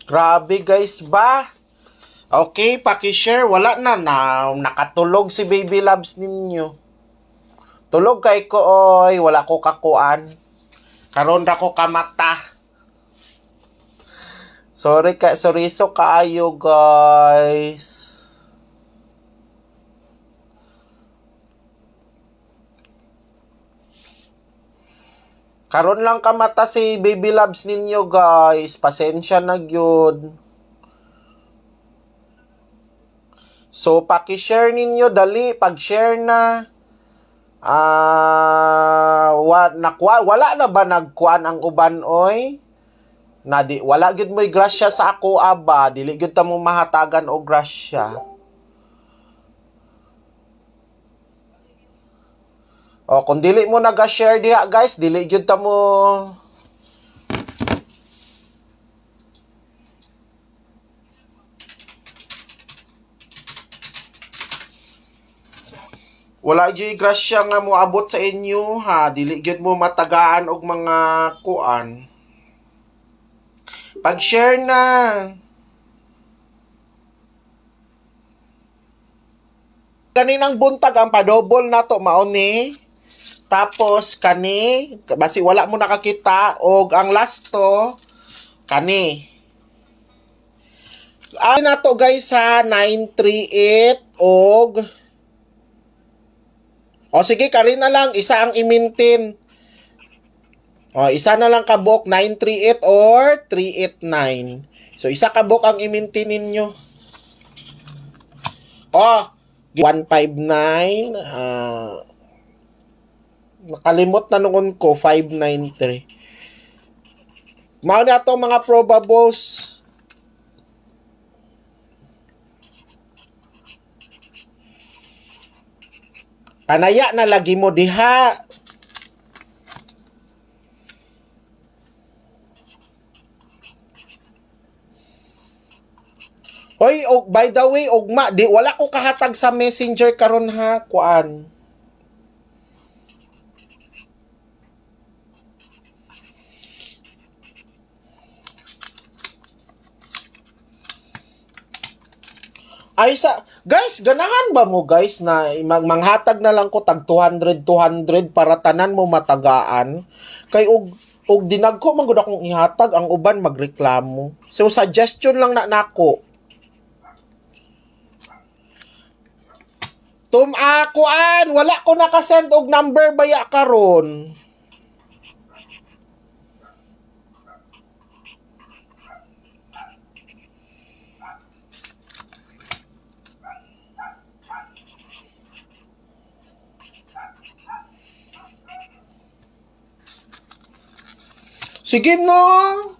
Grabe guys ba? Okay, paki-share. Wala na. Nakatulog si Baby Loves ninyo. Tulog kay ko oy. Wala ko kakuan. Karon ra ko kamata. Sorry so kaayo guys. Karon lang kamata si Baby Loves ninyo guys. Pasensya na gyud. So, paki-share ninyo, dali, pag-share na. Wala na ba nagkuan ang uban, oy? Wala gid mo'y grasya sa ako, aba. Dili gid ta mo mahatagan o grasya. O, kung dili mo nag-share diha, guys, dili gid ta mo... Wala gyud grasya nga mo abot sa inyo ha, dili gyud mo matagaan og mga kuan. Pag-share na. Kaninang buntag ang padobol nato mao ni. Tapos kani, basi wala mo nakakita og ang last to kani. Ay nato guys ha 938 og o sige, kari na lang. Isa ang i-maintain. O, isa na lang kabok. 938 or 389. So, isa kabok ang i-maintain ninyo. O, 159. Nakalimot na noon ko. 593. Mao na ito mga probables. Panaya na lagi mo diha. Hoy, by the way, ugma, wala ko kahatag sa Messenger karon ha, kuan. Ay guys, ganahan ba mo guys na manghatag na lang ko tag 200 para tanan mo matagaan? Kay og dinagko man gud akong ihatag, ang uban magreklamo. So suggestion lang na nako. Kuan, wala ko nakasend og number baya karon. Sige no.